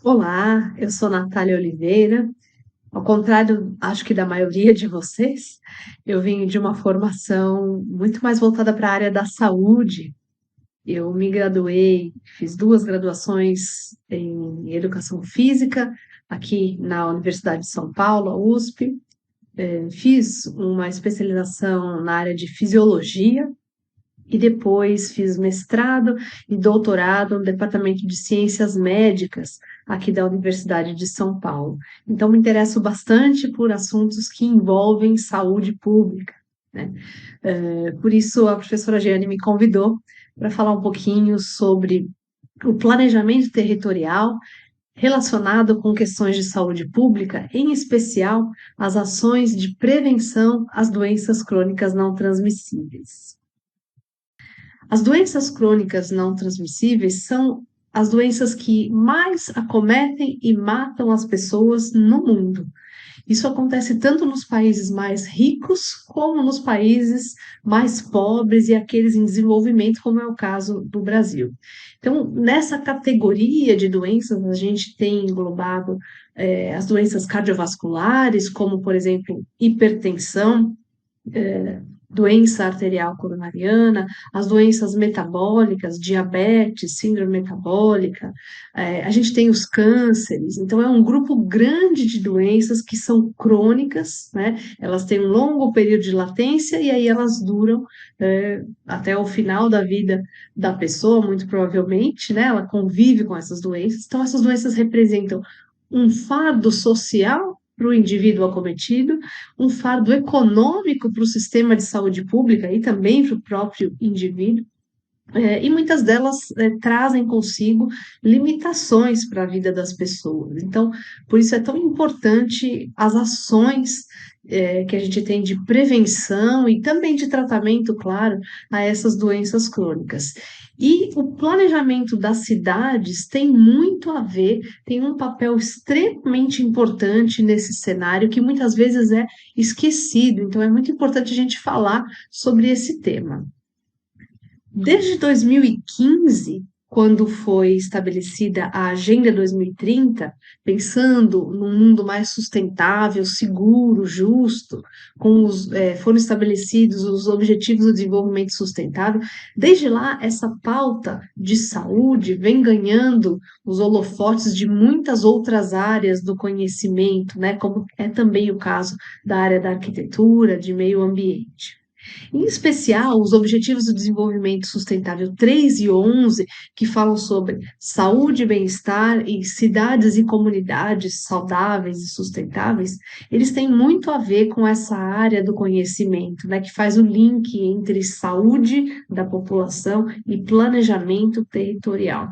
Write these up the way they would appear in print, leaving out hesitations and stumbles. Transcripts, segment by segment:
Olá, eu sou Natália Oliveira. Ao contrário, acho que da maioria de vocês, eu vim de uma formação muito mais voltada para a área da saúde. Eu me graduei, fiz duas graduações em Educação Física, aqui na Universidade de São Paulo, a USP. Fiz uma especialização na área de Fisiologia e depois fiz mestrado e doutorado no Departamento de Ciências Médicas aqui da Universidade de São Paulo. Então, me interesso bastante por assuntos que envolvem saúde pública, né? Por isso, a professora Jeane me convidou para falar um pouquinho sobre o planejamento territorial relacionado com questões de saúde pública, em especial as ações de prevenção às doenças crônicas não transmissíveis. As doenças crônicas não transmissíveis são as doenças que mais acometem e matam as pessoas no mundo. Isso acontece tanto nos países mais ricos como nos países mais pobres e aqueles em desenvolvimento, como é o caso do Brasil. Então, nessa categoria de doenças, a gente tem englobado as doenças cardiovasculares, como, por exemplo, hipertensão, doença arterial coronariana, as doenças metabólicas, diabetes, síndrome metabólica, a gente tem os cânceres, então é um grupo grande de doenças que são crônicas, né? Elas têm um longo período de latência e aí elas duram até o final da vida da pessoa, muito provavelmente, né? Ela convive com essas doenças, então essas doenças representam um fardo social para o indivíduo acometido, um fardo econômico para o sistema de saúde pública e também para o próprio indivíduo, e muitas delas trazem consigo limitações para a vida das pessoas. Então, por isso é tão importante as ações que a gente tem de prevenção e também de tratamento, claro, a essas doenças crônicas. E o planejamento das cidades tem muito a ver, tem um papel extremamente importante nesse cenário que muitas vezes é esquecido. Então, é muito importante a gente falar sobre esse tema. Desde 2015, quando foi estabelecida a Agenda 2030, pensando num mundo mais sustentável, seguro, justo, foram estabelecidos os Objetivos do Desenvolvimento Sustentável. Desde lá, essa pauta de saúde vem ganhando os holofotes de muitas outras áreas do conhecimento, né, como é também o caso da área da arquitetura, de meio ambiente. Em especial, os Objetivos do Desenvolvimento Sustentável 3 e 11, que falam sobre saúde e bem-estar em cidades e comunidades saudáveis e sustentáveis, eles têm muito a ver com essa área do conhecimento, né, que faz o link entre saúde da população e planejamento territorial.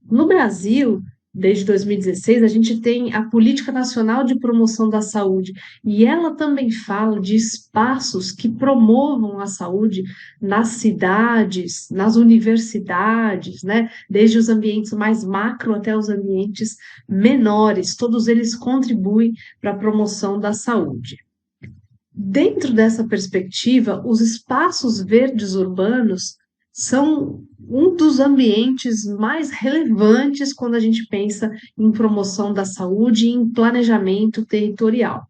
No Brasil, desde 2016, a gente tem a Política Nacional de Promoção da Saúde, e ela também fala de espaços que promovam a saúde nas cidades, nas universidades, né? Desde os ambientes mais macro até os ambientes menores, todos eles contribuem para a promoção da saúde. Dentro dessa perspectiva, os espaços verdes urbanos são um dos ambientes mais relevantes quando a gente pensa em promoção da saúde e em planejamento territorial,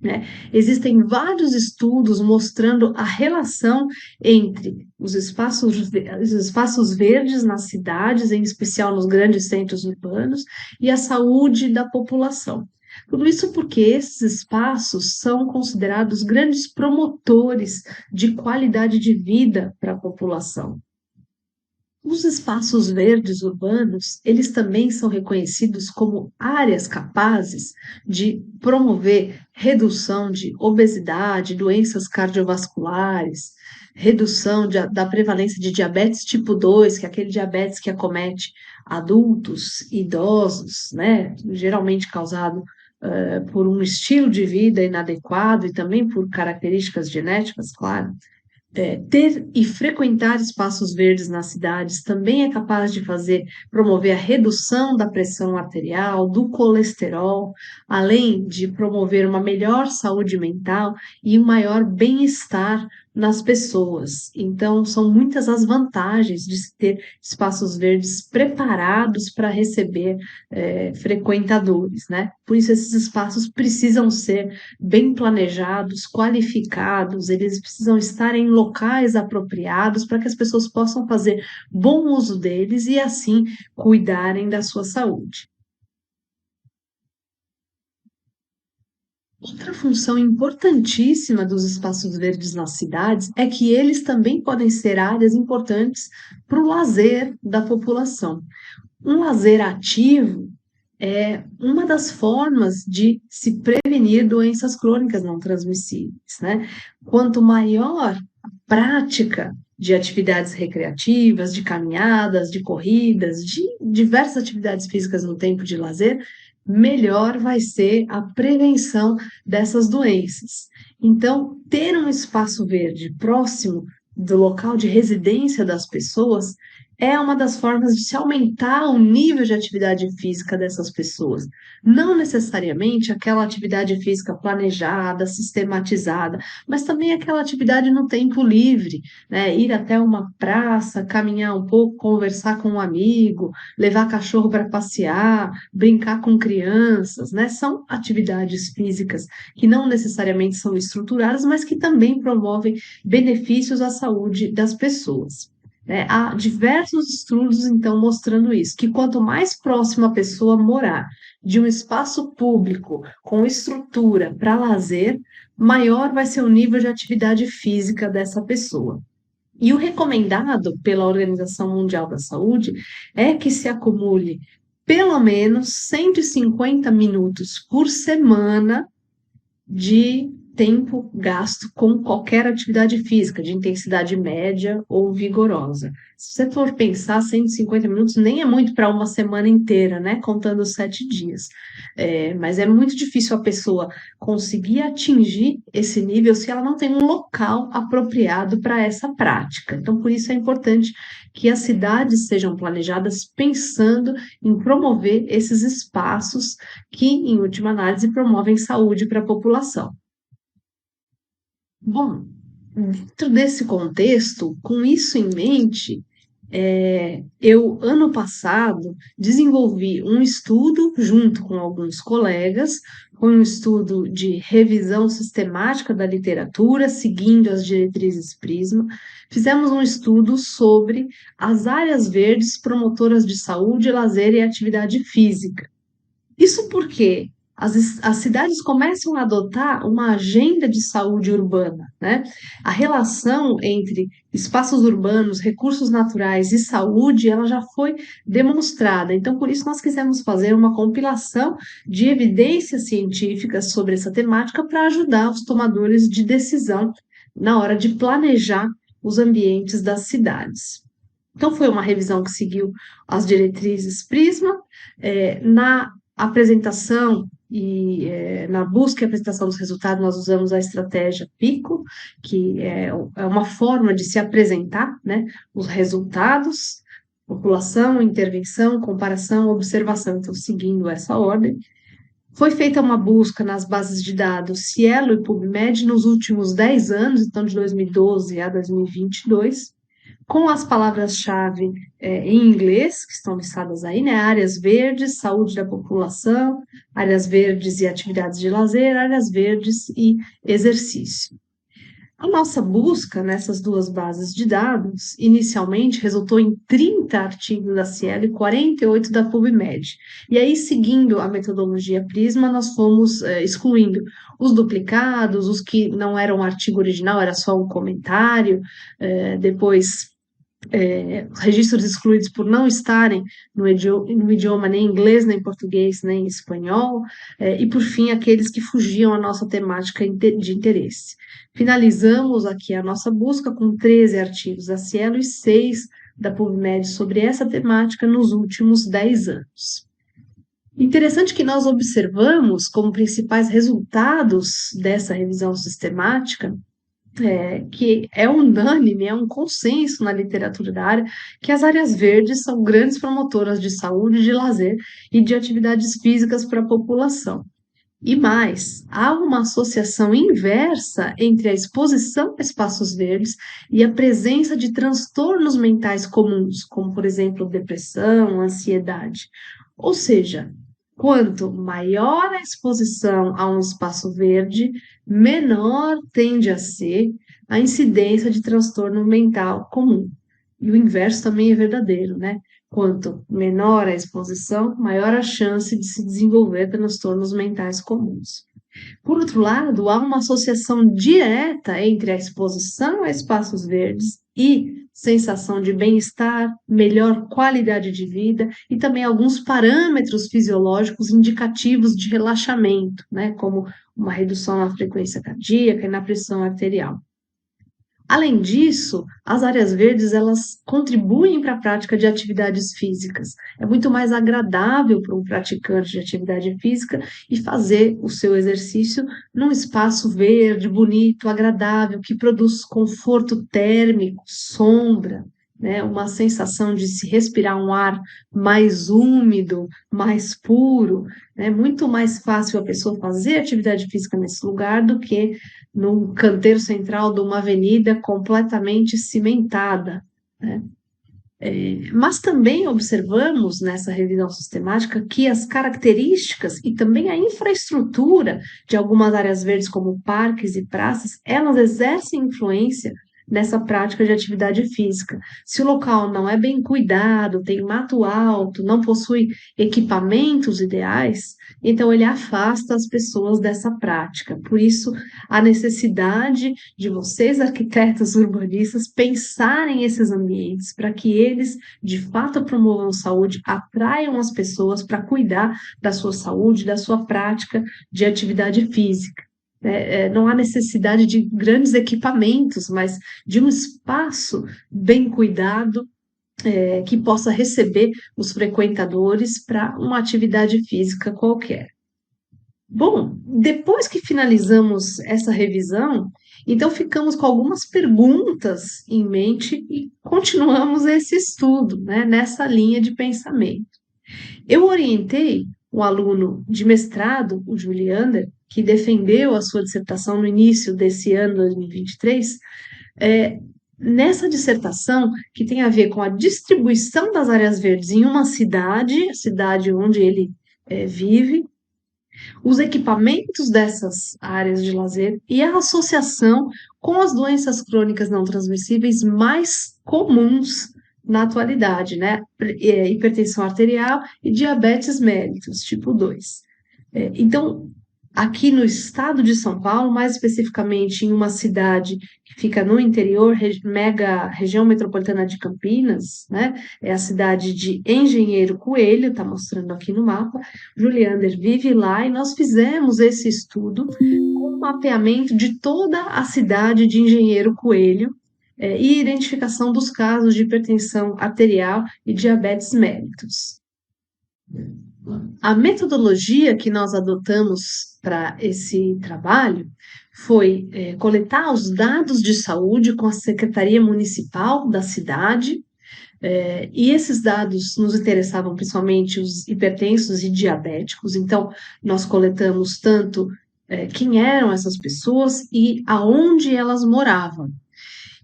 né? Existem vários estudos mostrando a relação entre os espaços verdes nas cidades, em especial nos grandes centros urbanos, e a saúde da população. Tudo isso porque esses espaços são considerados grandes promotores de qualidade de vida para a população. Os espaços verdes urbanos, eles também são reconhecidos como áreas capazes de promover redução de obesidade, doenças cardiovasculares, redução da prevalência de diabetes tipo 2, que é aquele diabetes que acomete adultos, idosos, né, geralmente causado por um estilo de vida inadequado e também por características genéticas, claro. Ter e frequentar espaços verdes nas cidades também é capaz de promover a redução da pressão arterial, do colesterol, além de promover uma melhor saúde mental e um maior bem-estar nas pessoas. Então, são muitas as vantagens de se ter espaços verdes preparados para receber frequentadores, né? Por isso, esses espaços precisam ser bem planejados, qualificados, eles precisam estar em locais apropriados para que as pessoas possam fazer bom uso deles e, assim, cuidarem da sua saúde. Outra função importantíssima dos espaços verdes nas cidades é que eles também podem ser áreas importantes para o lazer da população. Um lazer ativo é uma das formas de se prevenir doenças crônicas não transmissíveis, né? Quanto maior a prática de atividades recreativas, de caminhadas, de corridas, de diversas atividades físicas no tempo de lazer, melhor vai ser a prevenção dessas doenças. Então, ter um espaço verde próximo do local de residência das pessoas é uma das formas de se aumentar o nível de atividade física dessas pessoas. Não necessariamente aquela atividade física planejada, sistematizada, mas também aquela atividade no tempo livre, né? Ir até uma praça, caminhar um pouco, conversar com um amigo, levar cachorro para passear, brincar com crianças, né? São atividades físicas que não necessariamente são estruturadas, mas que também promovem benefícios à saúde das pessoas. Há diversos estudos, então, mostrando isso, que quanto mais próximo a pessoa morar de um espaço público com estrutura para lazer, maior vai ser o nível de atividade física dessa pessoa. E o recomendado pela Organização Mundial da Saúde é que se acumule pelo menos 150 minutos por semana de tempo gasto com qualquer atividade física, de intensidade média ou vigorosa. Se você for pensar, 150 minutos nem é muito para uma semana inteira, né? Contando os 7 dias. Mas é muito difícil a pessoa conseguir atingir esse nível se ela não tem um local apropriado para essa prática. Então, por isso é importante que as cidades sejam planejadas pensando em promover esses espaços que, em última análise, promovem saúde para a população. Bom, dentro desse contexto, com isso em mente, eu, ano passado, desenvolvi um estudo junto com alguns colegas, foi um estudo de revisão sistemática da literatura, seguindo as diretrizes Prisma. Fizemos um estudo sobre as áreas verdes promotoras de saúde, lazer e atividade física. Isso porque as cidades começam a adotar uma agenda de saúde urbana, né? A relação entre espaços urbanos, recursos naturais e saúde, ela já foi demonstrada. Então, por isso, nós quisemos fazer uma compilação de evidências científicas sobre essa temática para ajudar os tomadores de decisão na hora de planejar os ambientes das cidades. Então, foi uma revisão que seguiu as diretrizes Prisma. Na apresentação na busca e apresentação dos resultados, nós usamos a estratégia PICO, que é uma forma de se apresentar, né, os resultados, população, intervenção, comparação, observação. Então, seguindo essa ordem, foi feita uma busca nas bases de dados Cielo e PubMed nos últimos 10 anos, então de 2012 a 2022, com as palavras-chave em inglês, que estão listadas aí, né? Áreas verdes, saúde da população, áreas verdes e atividades de lazer, áreas verdes e exercício. A nossa busca nessas duas bases de dados, inicialmente, resultou em 30 artigos da Cielo e 48 da PubMed. E aí, seguindo a metodologia Prisma, nós fomos excluindo os duplicados, os que não eram artigo original, era só um comentário, depois registros excluídos por não estarem no idioma nem inglês, nem português, nem espanhol, e por fim aqueles que fugiam à nossa temática de interesse. Finalizamos aqui a nossa busca com 13 artigos da Cielo e 6 da PubMed sobre essa temática nos últimos 10 anos. Interessante que nós observamos como principais resultados dessa revisão sistemática que é unânime, é um consenso na literatura da área, que as áreas verdes são grandes promotoras de saúde, de lazer e de atividades físicas para a população. E mais, há uma associação inversa entre a exposição a espaços verdes e a presença de transtornos mentais comuns, como, por exemplo, depressão, ansiedade. Ou seja, quanto maior a exposição a um espaço verde, menor tende a ser a incidência de transtorno mental comum. E o inverso também é verdadeiro, né? Quanto menor a exposição, maior a chance de se desenvolver transtornos mentais comuns. Por outro lado, há uma associação direta entre a exposição a espaços verdes e sensação de bem-estar, melhor qualidade de vida e também alguns parâmetros fisiológicos indicativos de relaxamento, né, como uma redução na frequência cardíaca e na pressão arterial. Além disso, as áreas verdes elas contribuem para a prática de atividades físicas. É muito mais agradável para um praticante de atividade física e fazer o seu exercício num espaço verde, bonito, agradável, que produz conforto térmico, sombra, né? Uma sensação de se respirar um ar mais úmido, mais puro. É muito mais fácil a pessoa fazer atividade física nesse lugar do que num canteiro central de uma avenida completamente cimentada, né? Mas também observamos nessa revisão sistemática que as características e também a infraestrutura de algumas áreas verdes, como parques e praças, elas exercem influência nessa prática de atividade física. Se o local não é bem cuidado, tem mato alto, não possui equipamentos ideais, então ele afasta as pessoas dessa prática. Por isso, a necessidade de vocês, arquitetos urbanistas, pensarem esses ambientes para que eles, de fato, promovam saúde, atraiam as pessoas para cuidar da sua saúde, da sua prática de atividade física. Não há necessidade de grandes equipamentos, mas de um espaço bem cuidado, que possa receber os frequentadores para uma atividade física qualquer. Bom, depois que finalizamos essa revisão, então ficamos com algumas perguntas em mente e continuamos esse estudo, né, nessa linha de pensamento. Eu orientei um aluno de mestrado, o Juliander, que defendeu a sua dissertação no início desse ano, 2023, nessa dissertação que tem a ver com a distribuição das áreas verdes em uma cidade, a cidade onde ele vive, os equipamentos dessas áreas de lazer e a associação com as doenças crônicas não transmissíveis mais comuns na atualidade, né? Hipertensão arterial e diabetes mellitus, tipo 2. Então, aqui no estado de São Paulo, mais especificamente em uma cidade que fica no interior, mega região metropolitana de Campinas, né? É a cidade de Engenheiro Coelho, está mostrando aqui no mapa. Juliander vive lá e nós fizemos esse estudo com um mapeamento de toda a cidade de Engenheiro Coelho, e identificação dos casos de hipertensão arterial e diabetes mellitus. A metodologia que nós adotamos para esse trabalho foi coletar os dados de saúde com a Secretaria Municipal da cidade, e esses dados nos interessavam principalmente os hipertensos e diabéticos, então nós coletamos tanto quem eram essas pessoas e aonde elas moravam.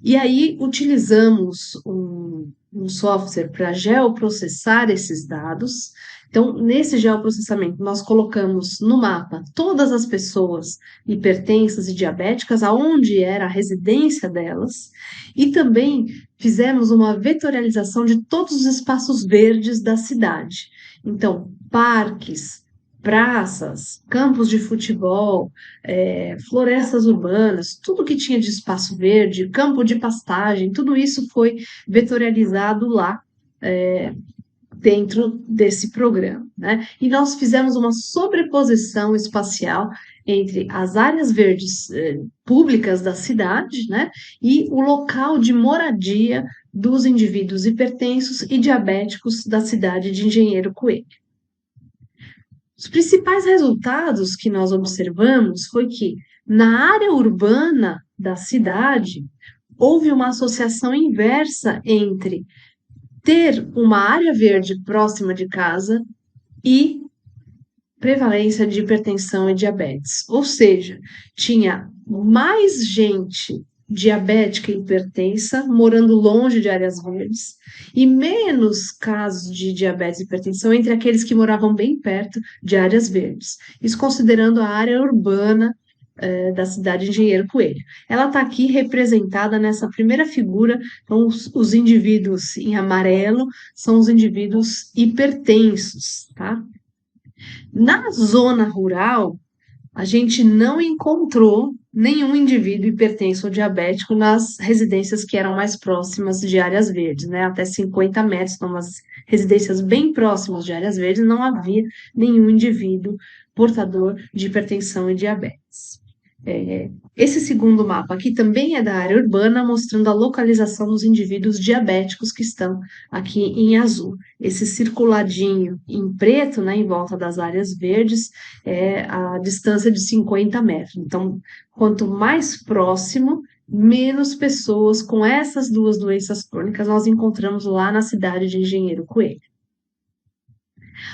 E aí utilizamos um software para geoprocessar esses dados. Então, nesse geoprocessamento, nós colocamos no mapa todas as pessoas hipertensas e diabéticas, aonde era a residência delas, e também fizemos uma vetorialização de todos os espaços verdes da cidade. Então, parques, praças, campos de futebol, florestas urbanas, tudo que tinha de espaço verde, campo de pastagem, tudo isso foi vetorializado lá dentro desse programa, né? E nós fizemos uma sobreposição espacial entre as áreas verdes públicas da cidade, né, e o local de moradia dos indivíduos hipertensos e diabéticos da cidade de Engenheiro Coelho. Os principais resultados que nós observamos foi que, na área urbana da cidade, houve uma associação inversa entre ter uma área verde próxima de casa e prevalência de hipertensão e diabetes. Ou seja, tinha mais gente diabética e hipertensa morando longe de áreas verdes e menos casos de diabetes e hipertensão entre aqueles que moravam bem perto de áreas verdes. Isso considerando a área urbana da cidade de Engenheiro Coelho. Ela está aqui representada nessa primeira figura, então os indivíduos em amarelo são os indivíduos hipertensos, tá? Na zona rural, a gente não encontrou nenhum indivíduo hipertenso ou diabético nas residências que eram mais próximas de áreas verdes, né? Até 50 metros, então, umas residências bem próximas de áreas verdes, não havia nenhum indivíduo portador de hipertensão e diabetes. Esse segundo mapa aqui também é da área urbana, mostrando a localização dos indivíduos diabéticos que estão aqui em azul. Esse circuladinho em preto, né, em volta das áreas verdes, é a distância de 50 metros. Então, quanto mais próximo, menos pessoas com essas duas doenças crônicas nós encontramos lá na cidade de Engenheiro Coelho.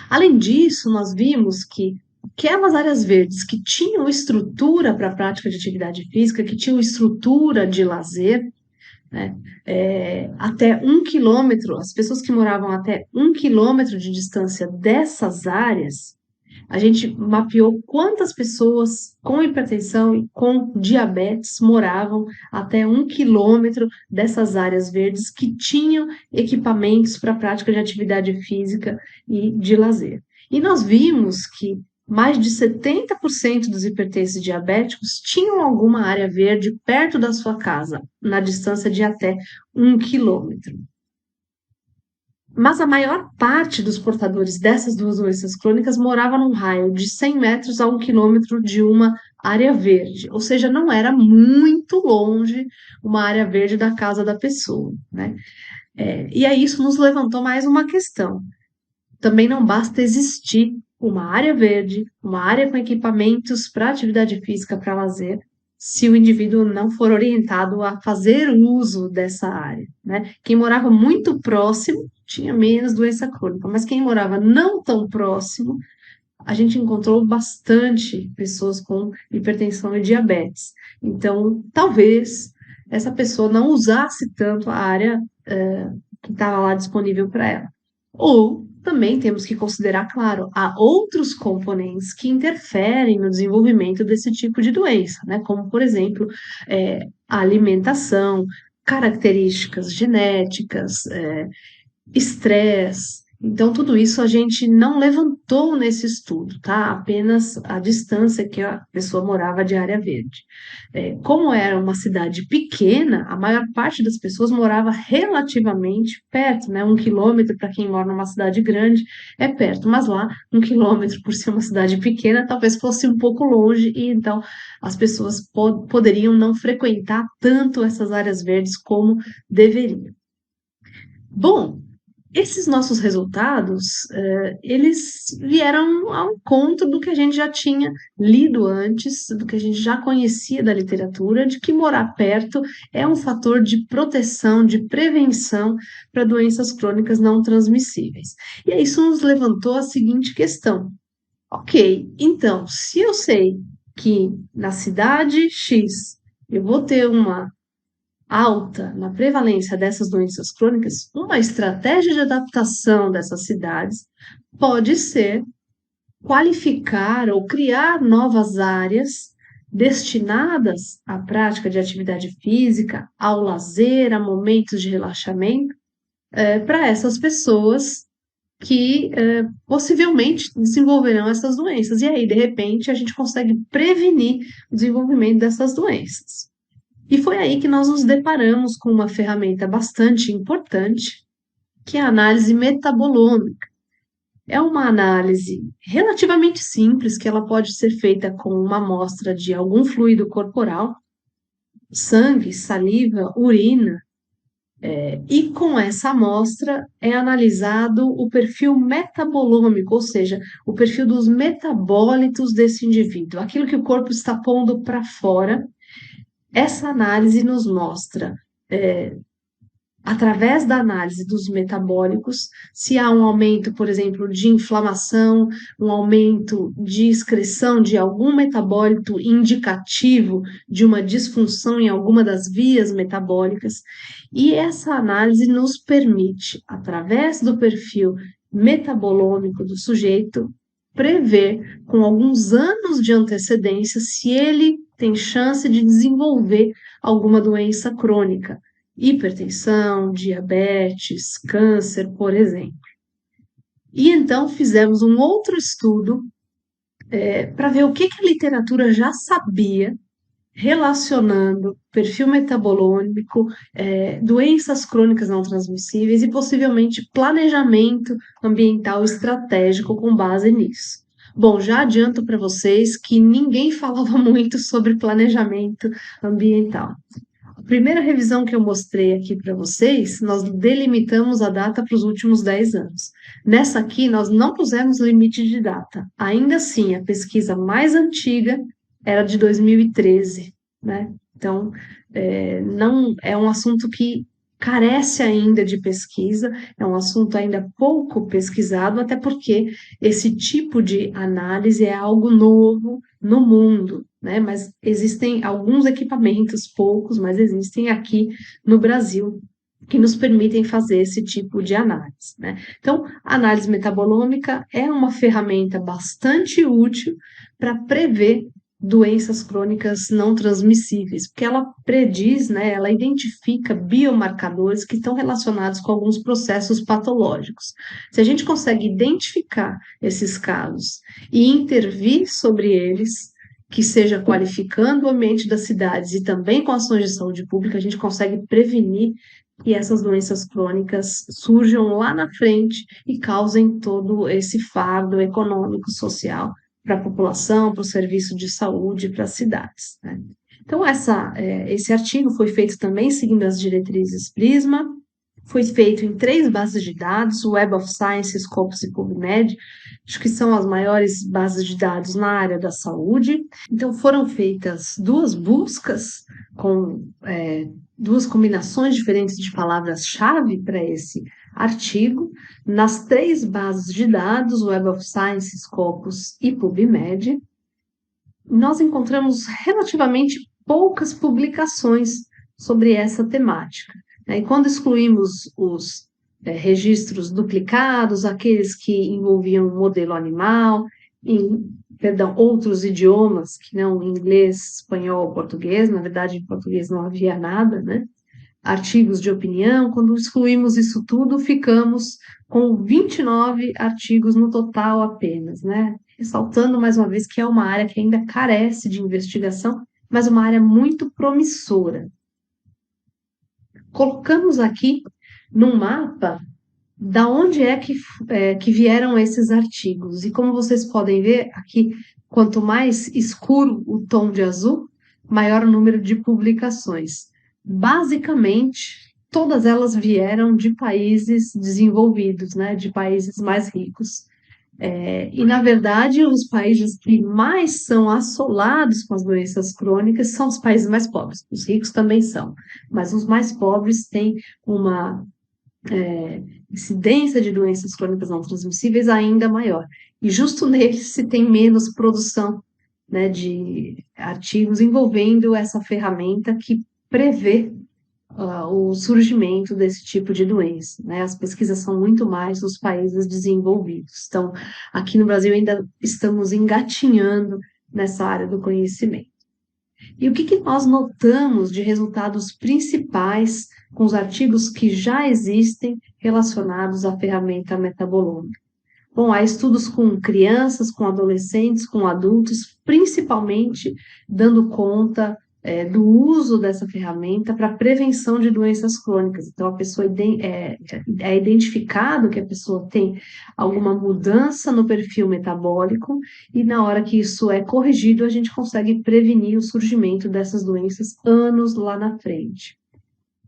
Além disso, nós vimos que aquelas áreas verdes que tinham estrutura para a prática de atividade física, que tinham estrutura de lazer, né, até 1 quilômetro, as pessoas que moravam até 1 quilômetro de distância dessas áreas, a gente mapeou quantas pessoas com hipertensão e com diabetes moravam até 1 quilômetro dessas áreas verdes que tinham equipamentos para prática de atividade física e de lazer. E nós vimos que mais de 70% dos hipertensos e diabéticos tinham alguma área verde perto da sua casa, na distância de até 1 quilômetro. Mas a maior parte dos portadores dessas duas doenças crônicas morava num raio de 100 metros a 1 quilômetro de uma área verde, ou seja, não era muito longe uma área verde da casa da pessoa, né? E aí isso nos levantou mais uma questão. Também não basta existir uma área verde, uma área com equipamentos para atividade física, para lazer, se o indivíduo não for orientado a fazer uso dessa área, né? Quem morava muito próximo tinha menos doença crônica, mas quem morava não tão próximo, a gente encontrou bastante pessoas com hipertensão e diabetes. Então, talvez essa pessoa não usasse tanto a área que estava lá disponível para ela. Ou também temos que considerar, claro, há outros componentes que interferem no desenvolvimento desse tipo de doença, né? Como, por exemplo, a alimentação, características genéticas, estresse. Então, tudo isso a gente não levantou nesse estudo, tá? Apenas a distância que a pessoa morava de área verde. Como era uma cidade pequena, a maior parte das pessoas morava relativamente perto, né? 1 quilômetro para quem mora numa cidade grande é perto, mas lá 1 quilômetro por ser uma cidade pequena talvez fosse um pouco longe e então as pessoas poderiam não frequentar tanto essas áreas verdes como deveriam. Bom, esses nossos resultados, eles vieram ao encontro do que a gente já tinha lido antes, do que a gente já conhecia da literatura, de que morar perto é um fator de proteção, de prevenção para doenças crônicas não transmissíveis. E aí isso nos levantou a seguinte questão: ok, então, se eu sei que na cidade X eu vou ter uma alta na prevalência dessas doenças crônicas, uma estratégia de adaptação dessas cidades pode ser qualificar ou criar novas áreas destinadas à prática de atividade física, ao lazer, a momentos de relaxamento, para essas pessoas que possivelmente desenvolverão essas doenças. E aí, de repente, a gente consegue prevenir o desenvolvimento dessas doenças. E foi aí que nós nos deparamos com uma ferramenta bastante importante, que é a análise metabolômica. É uma análise relativamente simples, que ela pode ser feita com uma amostra de algum fluido corporal, sangue, saliva, urina, e com essa amostra é analisado o perfil metabolômico, ou seja, o perfil dos metabólitos desse indivíduo, aquilo que o corpo está pondo para fora. Essa análise nos mostra através da análise dos metabólicos, se há um aumento, por exemplo, de inflamação, um aumento de excreção de algum metabólito indicativo de uma disfunção em alguma das vias metabólicas. E essa análise nos permite, através do perfil metabolômico do sujeito, prever com alguns anos de antecedência se ele tem chance de desenvolver alguma doença crônica, hipertensão, diabetes, câncer, por exemplo. E então fizemos um outro estudo para ver o que a literatura já sabia relacionando perfil metabolômico, doenças crônicas não transmissíveis e possivelmente planejamento ambiental estratégico com base nisso. Bom, já adianto para vocês que ninguém falava muito sobre planejamento ambiental. A primeira revisão que eu mostrei aqui para vocês, nós delimitamos a data para os últimos 10 anos. Nessa aqui, nós não pusemos limite de data. Ainda assim, a pesquisa mais antiga era de 2013, né? Então, não é um assunto que carece ainda de pesquisa, é um assunto ainda pouco pesquisado, até porque esse tipo de análise é algo novo no mundo, né? Mas existem alguns equipamentos, poucos, mas existem aqui no Brasil que nos permitem fazer esse tipo de análise, né? Então, a análise metabolômica é uma ferramenta bastante útil para prever doenças crônicas não transmissíveis, porque ela prediz, né, ela identifica biomarcadores que estão relacionados com alguns processos patológicos. Se a gente consegue identificar esses casos e intervir sobre eles, que seja qualificando o ambiente das cidades e também com ações de saúde pública, a gente consegue prevenir que essas doenças crônicas surjam lá na frente e causem todo esse fardo econômico, social para a população, para o serviço de saúde, para as cidades, né? Então, esse artigo foi feito também seguindo as diretrizes Prisma, foi feito em 3 bases de dados, Web of Science, Scopus e PubMed, acho que são as maiores bases de dados na área da saúde. Então, foram feitas 2 buscas com 2 combinações diferentes de palavras-chave para esse artigo, nas 3 bases de dados, Web of Science, Scopus e PubMed. Nós encontramos relativamente poucas publicações sobre essa temática, né? E quando excluímos os registros duplicados, aqueles que envolviam o modelo animal, outros idiomas que não inglês, espanhol, português, na verdade em português não havia nada, né? Artigos de opinião, quando excluímos isso tudo, ficamos com 29 artigos no total apenas, né? Ressaltando mais uma vez que é uma área que ainda carece de investigação, mas uma área muito promissora. Colocamos aqui num mapa da onde que vieram esses artigos. E como vocês podem ver aqui, quanto mais escuro o tom de azul, maior o número de publicações. Basicamente, todas elas vieram de países desenvolvidos, né, de países mais ricos. E, na verdade, os países que mais são assolados com as doenças crônicas são os países mais pobres. Os ricos também são, mas os mais pobres têm uma incidência de doenças crônicas não transmissíveis ainda maior. E justo neles se tem menos produção, né, de artigos envolvendo essa ferramenta que prevê o surgimento desse tipo de doença, né? As pesquisas são muito mais nos países desenvolvidos. Então, aqui no Brasil ainda estamos engatinhando nessa área do conhecimento. E o que nós notamos de resultados principais com os artigos que já existem relacionados à ferramenta metabolômica? Bom, há estudos com crianças, com adolescentes, com adultos, principalmente dando conta do uso dessa ferramenta para prevenção de doenças crônicas. Então, a pessoa é identificado que a pessoa tem alguma mudança no perfil metabólico e na hora que isso é corrigido, a gente consegue prevenir o surgimento dessas doenças anos lá na frente.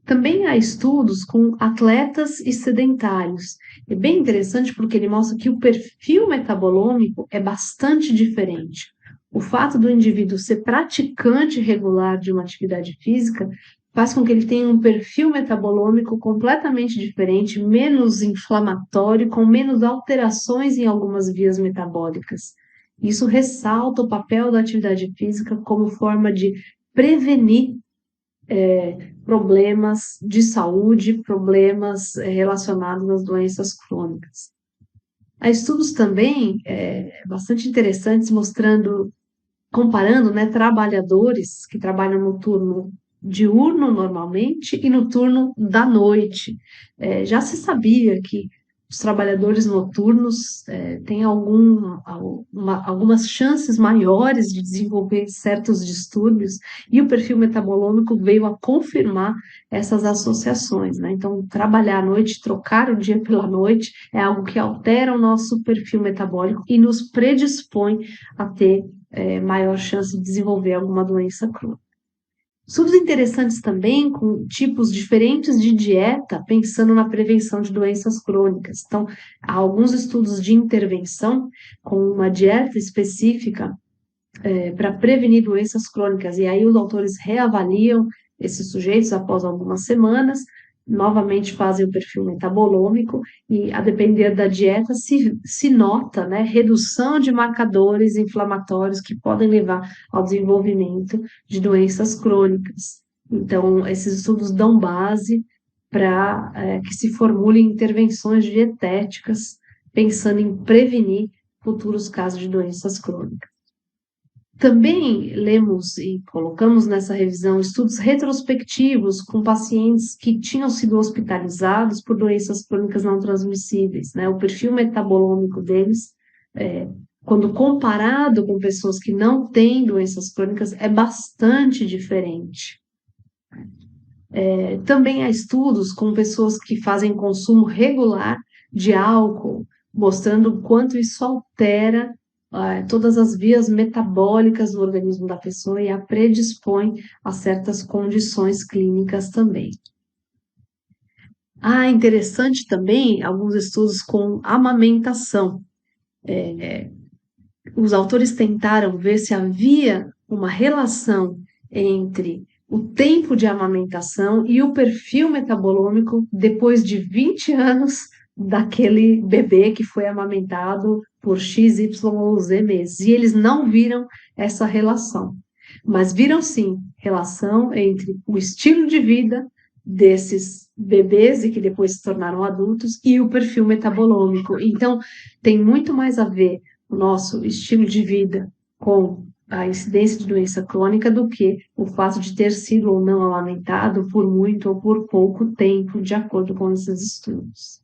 Também há estudos com atletas e sedentários. É bem interessante porque ele mostra que o perfil metabolômico é bastante diferente. O fato do indivíduo ser praticante regular de uma atividade física faz com que ele tenha um perfil metabolômico completamente diferente, menos inflamatório, com menos alterações em algumas vias metabólicas. Isso ressalta o papel da atividade física como forma de prevenir problemas de saúde, problemas relacionados às doenças crônicas. Há estudos também bastante interessantes mostrando, comparando, né, trabalhadores que trabalham no turno diurno normalmente e no turno da noite. Já se sabia que os trabalhadores noturnos têm algumas chances maiores de desenvolver certos distúrbios, e o perfil metabolômico veio a confirmar essas associações, né? Então, trabalhar à noite, trocar o dia pela noite, é algo que altera o nosso perfil metabólico e nos predispõe a ter maior chance de desenvolver alguma doença crônica. Estudos interessantes também com tipos diferentes de dieta, pensando na prevenção de doenças crônicas. Então, há alguns estudos de intervenção com uma dieta específica para prevenir doenças crônicas, e aí os autores reavaliam esses sujeitos após algumas semanas, novamente fazem o perfil metabolômico, e a depender da dieta se nota, né, redução de marcadores inflamatórios que podem levar ao desenvolvimento de doenças crônicas. Então, esses estudos dão base para que se formulem intervenções dietéticas, pensando em prevenir futuros casos de doenças crônicas. Também lemos e colocamos nessa revisão estudos retrospectivos com pacientes que tinham sido hospitalizados por doenças crônicas não transmissíveis, né? O perfil metabolômico deles, quando comparado com pessoas que não têm doenças crônicas, é bastante diferente. Também há estudos com pessoas que fazem consumo regular de álcool, mostrando o quanto isso altera todas as vias metabólicas do organismo da pessoa e a predispõe a certas condições clínicas também. Interessante também alguns estudos com amamentação. Os autores tentaram ver se havia uma relação entre o tempo de amamentação e o perfil metabolômico depois de 20 anos daquele bebê que foi amamentado por X, Y ou Z meses. E eles não viram essa relação, mas viram sim relação entre o estilo de vida desses bebês e que depois se tornaram adultos e o perfil metabolômico. Então, tem muito mais a ver o nosso estilo de vida com a incidência de doença crônica do que o fato de ter sido ou não amamentado por muito ou por pouco tempo, de acordo com esses estudos.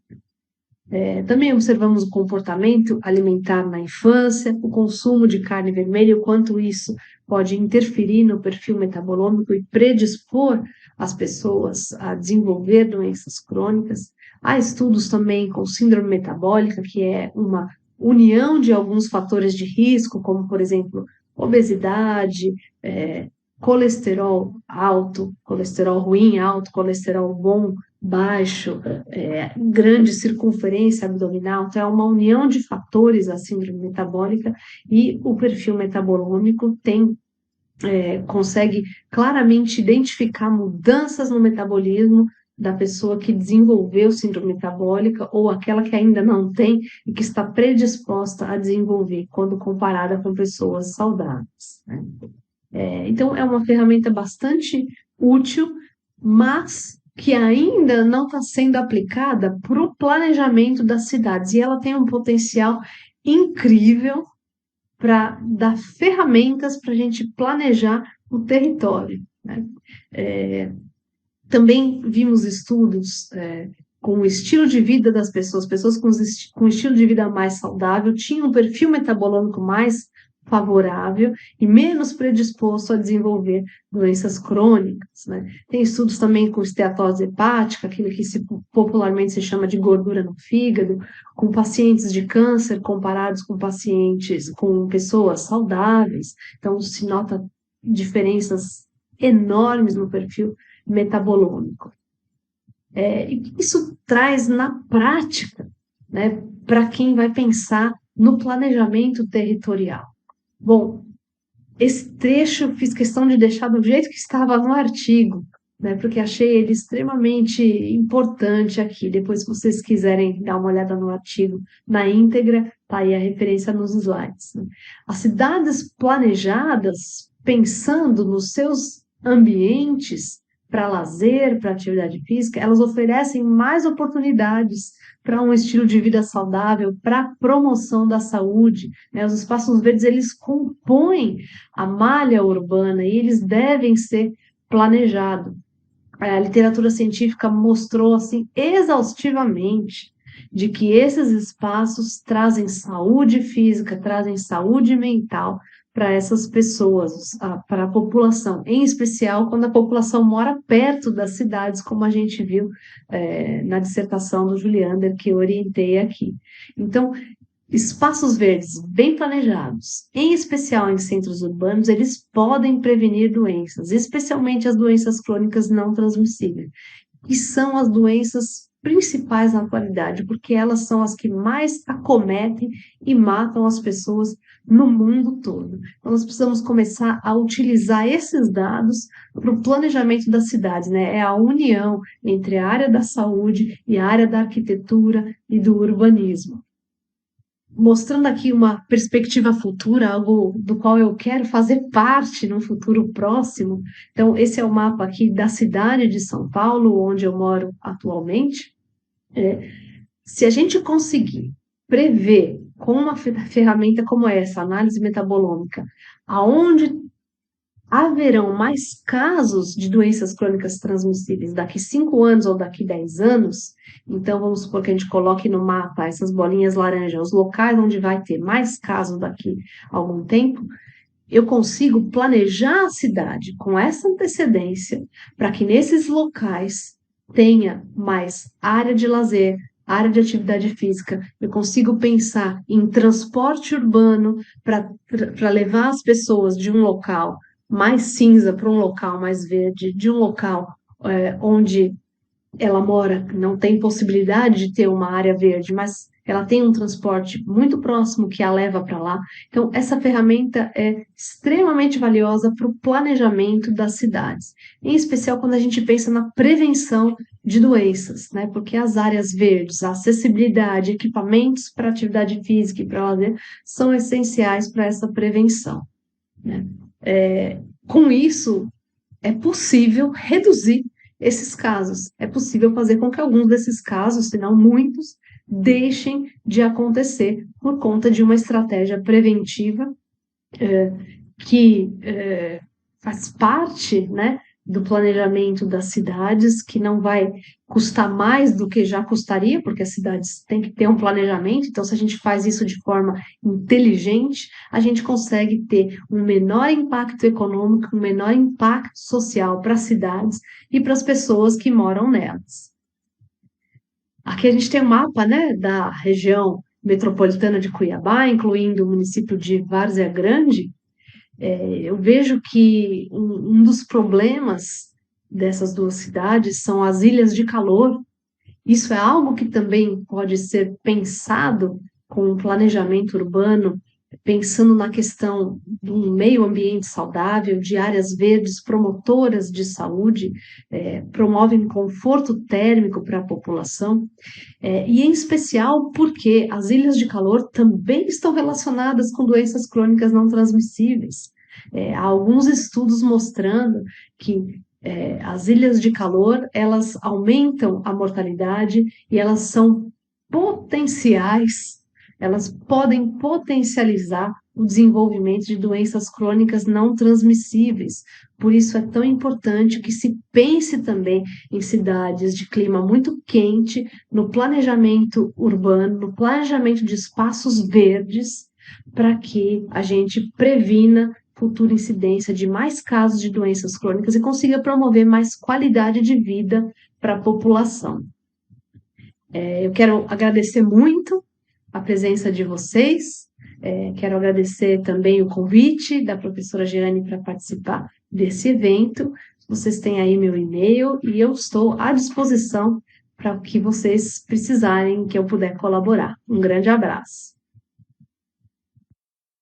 Também observamos o comportamento alimentar na infância, o consumo de carne vermelha, o quanto isso pode interferir no perfil metabolômico e predispor as pessoas a desenvolver doenças crônicas. Há estudos também com síndrome metabólica, que é uma união de alguns fatores de risco, como, por exemplo, obesidade, colesterol alto, colesterol ruim alto, colesterol bom baixo, grande circunferência abdominal. Então, é uma união de fatores a síndrome metabólica, e o perfil metabolômico consegue claramente identificar mudanças no metabolismo da pessoa que desenvolveu síndrome metabólica ou aquela que ainda não tem e que está predisposta a desenvolver quando comparada com pessoas saudáveis, né? Então, é uma ferramenta bastante útil, mas que ainda não está sendo aplicada para o planejamento das cidades. E ela tem um potencial incrível para dar ferramentas para a gente planejar o território, né? Também vimos estudos com o estilo de vida das pessoas com estilo de vida mais saudável tinham um perfil metabolômico mais favorável e menos predisposto a desenvolver doenças crônicas, né? Tem estudos também com esteatose hepática, aquilo que popularmente se chama de gordura no fígado, com pacientes de câncer comparados com pessoas saudáveis. Então, se nota diferenças enormes no perfil metabolômico. E isso traz na prática, né, para quem vai pensar no planejamento territorial. Bom, esse trecho eu fiz questão de deixar do jeito que estava no artigo, né? Porque achei ele extremamente importante aqui. Depois, se vocês quiserem dar uma olhada no artigo na íntegra, tá aí a referência nos slides, né? As cidades planejadas, pensando nos seus ambientes para lazer, para atividade física, elas oferecem mais oportunidades para um estilo de vida saudável, para a promoção da saúde, né? Os espaços verdes, eles compõem a malha urbana e eles devem ser planejados. A literatura científica mostrou assim exaustivamente de que esses espaços trazem saúde física, trazem saúde mental para essas pessoas, para a população, em especial quando a população mora perto das cidades, como a gente viu na dissertação do Juliander que eu orientei aqui. Então, espaços verdes bem planejados, em especial em centros urbanos, eles podem prevenir doenças, especialmente as doenças crônicas não transmissíveis, que são as doenças principais na atualidade, porque elas são as que mais acometem e matam as pessoas no mundo todo. Então, nós precisamos começar a utilizar esses dados para o planejamento das cidades, né? É a união entre a área da saúde e a área da arquitetura e do urbanismo, mostrando aqui uma perspectiva futura, algo do qual eu quero fazer parte no futuro próximo. Então, esse é o mapa aqui da cidade de São Paulo, onde eu moro atualmente. Se a gente conseguir prever com uma ferramenta como essa, análise metabolômica, aonde haverão mais casos de doenças crônicas transmissíveis daqui 5 anos ou daqui 10 anos, então vamos supor que a gente coloque no mapa essas bolinhas laranja, os locais onde vai ter mais casos daqui a algum tempo, eu consigo planejar a cidade com essa antecedência para que nesses locais tenha mais área de lazer, área de atividade física, eu consigo pensar em transporte urbano para levar as pessoas de um local mais cinza para um local mais verde, de um local onde ela mora, não tem possibilidade de ter uma área verde, mas ela tem um transporte muito próximo que a leva para lá. Então, essa ferramenta é extremamente valiosa para o planejamento das cidades, em especial quando a gente pensa na prevenção de doenças, né? Porque as áreas verdes, a acessibilidade, equipamentos para atividade física e para lazer são essenciais para essa prevenção, né? Com isso, é possível reduzir esses casos. É possível fazer com que alguns desses casos, se não muitos, deixem de acontecer por conta de uma estratégia preventiva que faz parte, né, do planejamento das cidades, que não vai custar mais do que já custaria, porque as cidades têm que ter um planejamento, então se a gente faz isso de forma inteligente, a gente consegue ter um menor impacto econômico, um menor impacto social para as cidades e para as pessoas que moram nelas. Aqui a gente tem um mapa, né, da região metropolitana de Cuiabá, incluindo o município de Várzea Grande. Eu vejo que um dos problemas dessas duas cidades são as ilhas de calor. Isso é algo que também pode ser pensado com um planejamento urbano, pensando na questão de um meio ambiente saudável, de áreas verdes promotoras de saúde, promovem conforto térmico para a população, e em especial porque as ilhas de calor também estão relacionadas com doenças crônicas não transmissíveis. Há alguns estudos mostrando que as ilhas de calor, elas aumentam a mortalidade e elas são potenciais, elas podem potencializar o desenvolvimento de doenças crônicas não transmissíveis. Por isso é tão importante que se pense também em cidades de clima muito quente, no planejamento urbano, no planejamento de espaços verdes, para que a gente previna futura incidência de mais casos de doenças crônicas e consiga promover mais qualidade de vida para a população. Eu quero agradecer muito a presença de vocês, quero agradecer também o convite da professora Gerane para participar desse evento. Vocês têm aí meu e-mail e eu estou à disposição para o que vocês precisarem que eu puder colaborar. Um grande abraço.